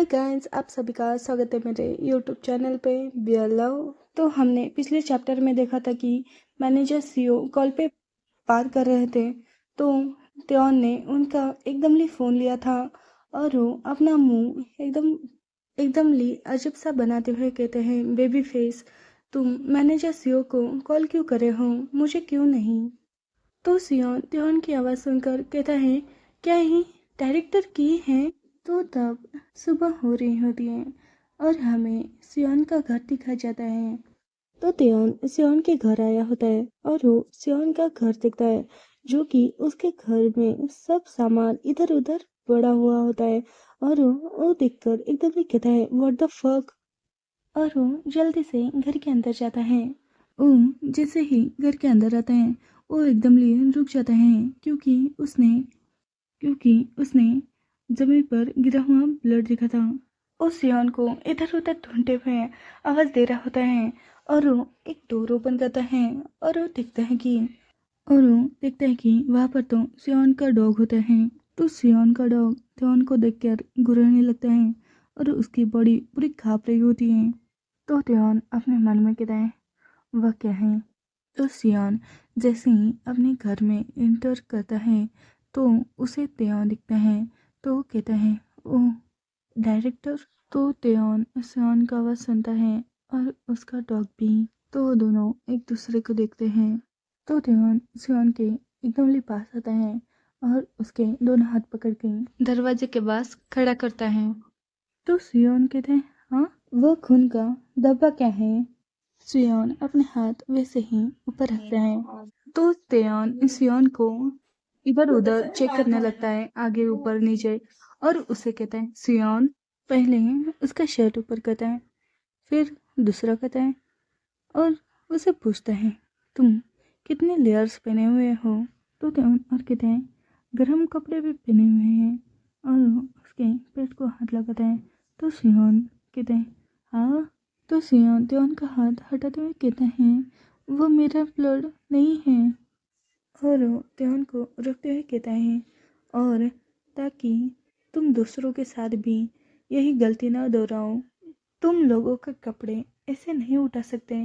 Hi guys, आप सभी का स्वागत है मेरे यूट्यूब चैनल पे बियर लव। तो हमने पिछले चैप्टर में देखा था कि मैनेजर सीओ कॉल पे बात कर रहे थे, तो त्योन ने उनका एकदमली फ़ोन लिया था और वो अपना मुंह एकदमली अजीब सा बनाते हुए कहते हैं, बेबी फेस, तुम मैनेजर सीओ को कॉल क्यों करे हो, मुझे क्यों नहीं। तो सियोन त्योन की आवाज़ सुनकर कहता है, क्या ही डायरेक्टर की है। तो तब सुबह हो रही होती है और हमें सियोन का घर दिखा जाता है। तो त्योन सियोन के घर आया होता है और वो सियोन का घर देखता है, जो कि उसके घर में सब सामान इधर उधर पड़ा हुआ होता है। और वो देखकर एकदम ही कहता है, व्हाट द फक। और वो जल्दी से घर के अंदर जाता है। ओम जैसे ही घर के अंदर आता है, वो एकदम लिए रुक जाता है, क्योंकि उसने जमीन पर गिरा हुआ ब्लड देखा था। उस सियान को इधर उधर ढूंढते हुए आवाज दे रहा होता है और वो एक डोर ओपन करता है और वो देखता है कि वहां पर तो सियान का डॉग होता है। तो सियान का डॉग सियान को देखकर गुर्राने लगता है और उसकी बॉडी पूरी कांप रही होती है। तो त्योन अपने मन में कहता है, वह क्या है। तो सियान जैसे ही अपने घर में इंटर करता है, तो उसे त्योन दिखता है। तो वो कहता है, ओह डायरेक्टर। तो त्योन सियान का आवाज़ सुनता है और उसका डॉग भी। तो वो दोनों एक दूसरे को देखते हैं। तो त्योन सियान के एकदम पास आता है और उसके दोनों हाथ पकड़ के दरवाजे के पास खड़ा करता है। तो सियोन कहते हैं, हाँ वो खून का धब्बा क्या है। सियोन अपने हाथ वैसे ही ऊपर रखता है। तो त्योन सियोन को इधर उधर चेक करने लगता है, आगे ऊपर नीचे, और उसे कहता है, सियोन। पहले उसका शर्ट ऊपर करता है, फिर दूसरा करता है और उसे पूछता है, तुम कितने लेयर्स पहने हुए हो। तो त्योन और कहते हैं, गर्म कपड़े भी पहने हुए हैं, और उसके पेट को हाथ लगाता है। तो सियोन कहते हैं, हाँ। तो सियोन त्योन का हाथ हटाते हुए कहता है, वो मेरा ब्लड नहीं है। और वो त्योन को रोकते हुए कहता है, और ताकि तुम दूसरों के साथ भी यही गलती ना दोहराओ, तुम लोगों के कपड़े ऐसे नहीं उठा सकते,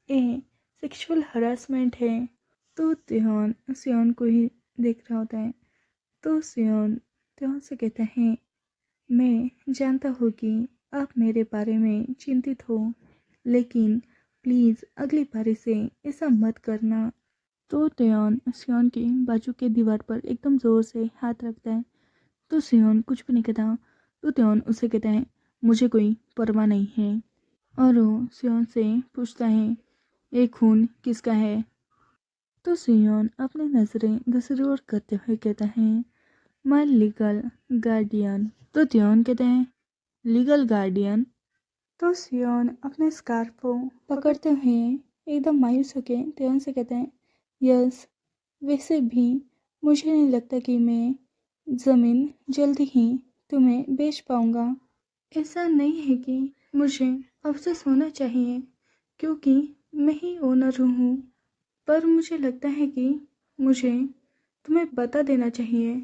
ये सेक्सुअल हरासमेंट है। तो त्योन सियोन को ही देख रहा होता है। तो सियोन त्योन से कहता है, मैं जानता हूँ कि आप मेरे बारे में चिंतित हो, लेकिन प्लीज़ अगली बारी से ऐसा मत करना। तो त्योन सियोन के बाजू के दीवार पर एकदम ज़ोर से हाथ रखता है। तो सियोन कुछ भी नहीं कहता। तो त्योन उसे कहता है, मुझे कोई परवाह नहीं है। और वो सियोन से पूछता है, ये खून किसका है। तो सियोन अपनी नज़रें दूसरी ओर करते हुए कहता है, माय लीगल गार्डियन। तो त्योन कहते हैं, लीगल गार्डियन। तो सियोन अपने स्कार्फ को पकड़ते हुए एकदम मायूस होके त्योन से कहते हैं, यस, वैसे भी मुझे नहीं लगता कि मैं ज़मीन जल्दी ही तुम्हें बेच पाऊंगा। ऐसा नहीं है कि मुझे अफसोस होना चाहिए, क्योंकि मैं ही ओनर हूँ, पर मुझे लगता है कि मुझे तुम्हें बता देना चाहिए।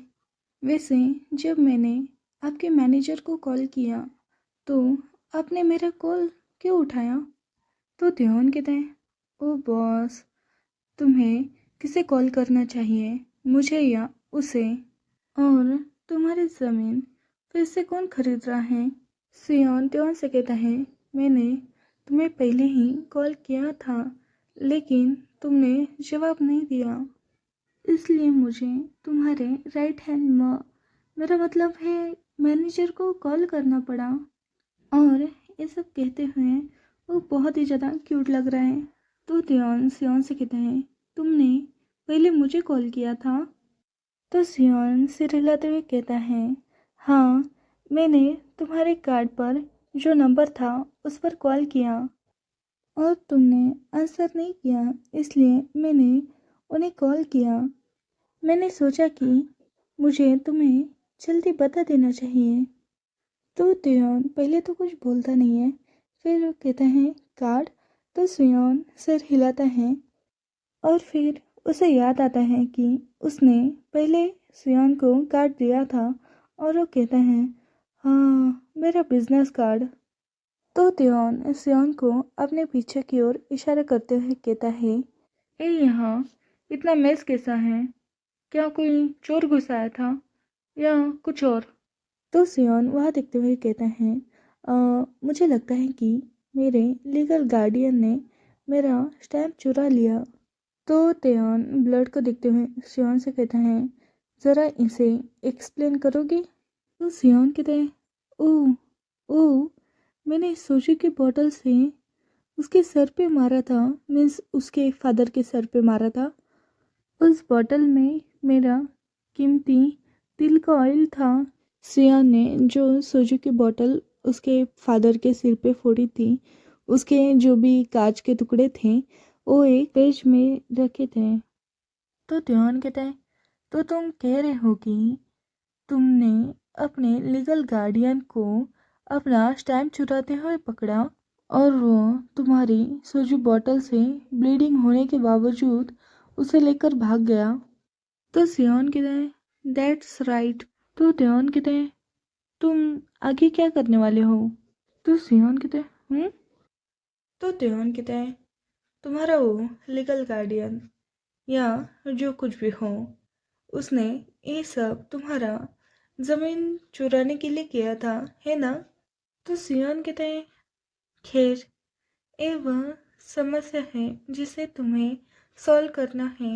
वैसे जब मैंने आपके मैनेजर को कॉल किया, तो आपने मेरा कॉल क्यों उठाया। तो त्योन कहते हैं, ओ बॉस, तुम्हें किसे कॉल करना चाहिए, मुझे या उसे। और तुम्हारी ज़मीन फिर से कौन खरीद रहा है। सियोन त्योन से कहता है, मैंने तुम्हें पहले ही कॉल किया था, लेकिन तुमने जवाब नहीं दिया, इसलिए मुझे तुम्हारे राइट हैंड मेरा मतलब है मैनेजर को कॉल करना पड़ा। और ये सब कहते हुए वो बहुत ही ज़्यादा क्यूट लग रहा है। तो त्योन सियोन से कहता है, तुमने पहले मुझे कॉल किया था। तो सियोन सिर हिलाते हुए कहता है, हाँ, मैंने तुम्हारे कार्ड पर जो नंबर था उस पर कॉल किया, और तुमने आंसर नहीं किया, इसलिए मैंने उन्हें कॉल किया। मैंने सोचा कि मुझे तुम्हें जल्दी बता देना चाहिए। तो त्योन पहले तो कुछ बोलता नहीं है, फिर वो कहता है, कार्ड। तो सियोन सिर हिलाता है और फिर उसे याद आता है कि उसने पहले सियोन को कार्ड दिया था, और वो कहता है, हाँ मेरा बिजनेस कार्ड। तो त्योन सियोन को अपने पीछे की ओर इशारा करते हुए कहता है, ए यहाँ इतना मेस कैसा है? क्या कोई चोर घुस आया था या कुछ और? तो सियोन वह देखते हुए कहता है, मुझे लगता है कि मेरे लीगल गार्डियन ने मेरा स्टैम्प चुरा लिया। तो त्योन ब्लड को देखते हुए सियोन से कहता है, ज़रा इसे एक्सप्लेन करोगे? तो सियोन कहता है, ओह ओह, मैंने सोजू की बोतल से उसके सर पे मारा था, मीन्स उसके फादर के सर पे मारा था। उस बोतल में मेरा कीमती तिल का ऑयल था। सिया ने जो सोजू की बोतल उसके फादर के सिर पे फोड़ी थी, उसके जो भी कांच के टुकड़े थे वो एक पेज में रखे थे। तो त्योहान कहता है, तो तुम कह रहे हो कि तुमने अपने लीगल गार्डियन को अपना स्टैम्प चुराते हुए पकड़ा और वो तुम्हारी सोजू बोतल से ब्लीडिंग होने के बावजूद उसे लेकर भाग गया। तो सियोन कहता है, दैट्स राइट। तो त्योहान कहते हैं, तुम आगे क्या करने वाले हो? तो सियोन कहते हैं, तो त्योहान कहते हैं, तुम्हारा वो लीगल गार्डियन या जो कुछ भी हो, उसने ये सब तुम्हारा जमीन चुराने के लिए किया था, है ना? तो सियोन कहते हैं, खैर ये वह समस्या है जिसे तुम्हें सॉल्व करना है।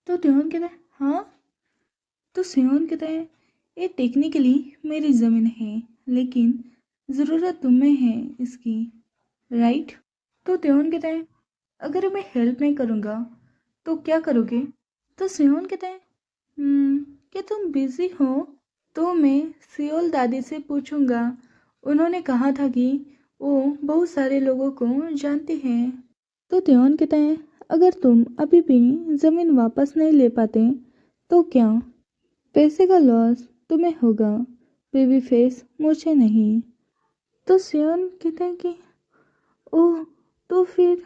तो त्योहान कहते हैं, हाँ। तो सियोन कहते हैं, ये टेक्निकली मेरी ज़मीन है, लेकिन ज़रूरत तुम्हें है इसकी, राइट? तो त्योन कहते हैं, अगर मैं हेल्प नहीं करूँगा तो क्या करोगे? तो सियोन कहते हैं, क्या तुम बिजी हो? तो मैं सियोल दादी से पूछूंगा। उन्होंने कहा था कि वो बहुत सारे लोगों को जानती हैं। तो त्योन कहते हैं, अगर तुम अभी भी ज़मीन वापस नहीं ले पाते तो क्या? पैसे का लॉस तुम्हें होगा, बेबी फेस मुझे नहीं। तो सियोन कहते हैं कि ओह, तो फिर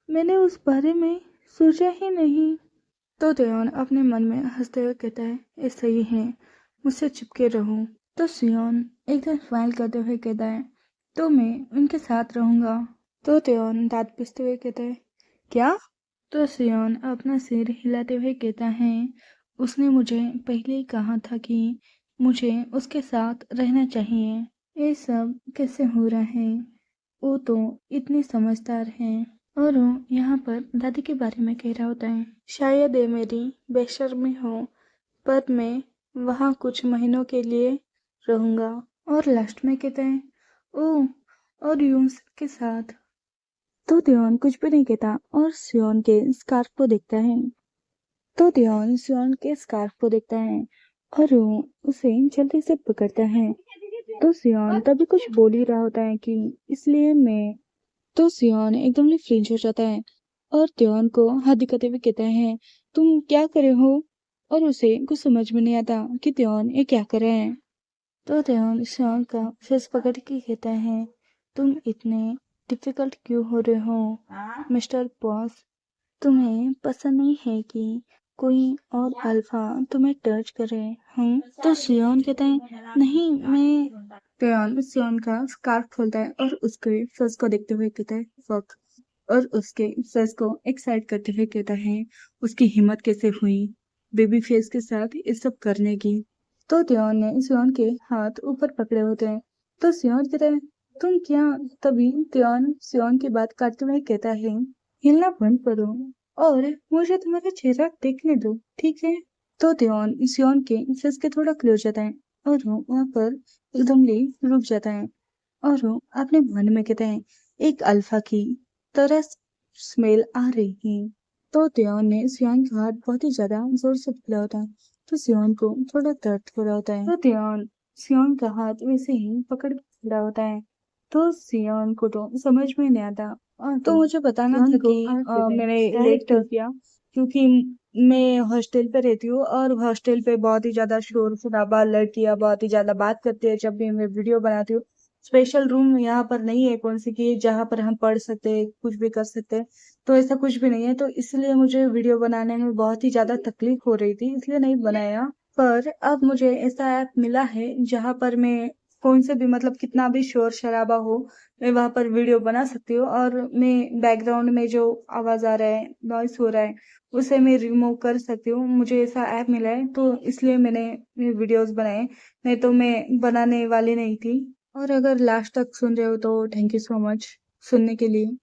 मैंने उस बारे में सोचा ही नहीं। तो त्योन अपने मन में हंसते हुए कहता है, ये सही है, मुझसे चिपके रहो। तो सियोन एकदम स्माइल करते हुए कहता है, तो मैं उनके साथ रहूंगा। तो त्योन दांत पिसते हुए कहता है, क्या? तो सियोन अपना सिर हिलाते हुए कहता है, उसने मुझे पहले ही कहा था कि मुझे उसके साथ रहना चाहिए। ये सब कैसे हो रहा है? वो तो इतनी समझदार है। और वो यहाँ पर दादी के बारे में कह रहा होता है, शायद ये मेरी बेशर्मी हो, पर मैं वहाँ कुछ महीनों के लिए रहूँगा। और लास्ट में कहते हैं, ओह, और यून्स के साथ। तो त्योन कुछ भी नहीं कहता और सियोन के स्कार्फ को देखता है। तो त्योन सियोन के स्कार्फ को देखता है और वो उसे जल्दी से पकड़ता है। तो सियोन तभी कुछ बोल ही रहा होता है कि इसलिए मैं। तो सियोन एकदम से फ्रिंज हो जाता है और त्योन को हाथ दिखाते हुए कहता है, तुम क्या कर रहे हो? और उसे कुछ समझ में नहीं आता कि त्योन ये क्या कर रहे हैं। तो त्योन सियोन का फेस पकड़ के कहता है, तुम इतने डिफिकल्ट क्यों हो रहे हो मिस्टर बॉस? तुम्हें पसंद नहीं है कि कोई और अल्फा तुम्हें टच करे? तो सियोन कहता है, नहीं मैं। त्योन सियोन का स्कार्फ खोलता है और उसके फेस को देखते हुए कहता है, फक। और उसके फेस को एक साइड करते हुए कहता है, उसकी हिम्मत कैसे हुई बेबी फेस के साथ ये सब करने की? तो त्योन ने सियोन के हाथ ऊपर पकड़े होते हैं। तो सियोन कहता है, तुम क्या? तभी त्योन सियोन की बात काटते हुए कहता है, हिलना बंद करो और मुझे तुम्हारा चेहरा देखने दो, ठीक है? तो त्योन सियोन के फेस के थोड़ा क्लोज जाता है और वो वहाँ पर एकदम रुक जाता है और वो अपने मन में कहते हैं, एक अल्फा की तरह स्मेल आ रही है। तो त्योन ने सियोन का हाथ बहुत ही ज्यादा जोर से पकड़ा होता है, तो सियोन को थोड़ा दर्द हो रहा होता है। तो त्योन सियोन का हाथ वैसे ही पकड़ पकड़ा होता है। तो सियोन को तो समझ में नहीं आता। तो मुझे बताना था कि मैंने लेट कर दिया क्योंकि मैं हॉस्टल पे रहती हूँ और हॉस्टल पे बहुत ही ज्यादा शोर शराबा, लड़कियां बहुत ही ज्यादा बात करती है जब भी मैं वीडियो बनाती हूँ। स्पेशल रूम यहाँ पर नहीं है कौन सी की जहाँ पर हम पढ़ सकते हैं, कुछ भी कर सकते हैं, तो ऐसा कुछ भी नहीं है। तो इसलिए मुझे वीडियो बनाने में बहुत ही ज्यादा तकलीफ हो रही थी, इसलिए नहीं बनाया। पर अब मुझे ऐसा ऐप मिला है जहाँ पर मैं कौन से भी मतलब कितना भी शोर शराबा हो, मैं वहाँ पर वीडियो बना सकती हूँ और मैं बैकग्राउंड में जो आवाज़ आ रहा है, नॉइस हो रहा है, उसे मैं रिमूव कर सकती हूँ। मुझे ऐसा ऐप मिला है तो इसलिए मैंने ये वीडियोस बनाए, नहीं तो मैं बनाने वाली नहीं थी। और अगर लास्ट तक सुन रहे हो तो थैंक यू सो मच सुनने के लिए।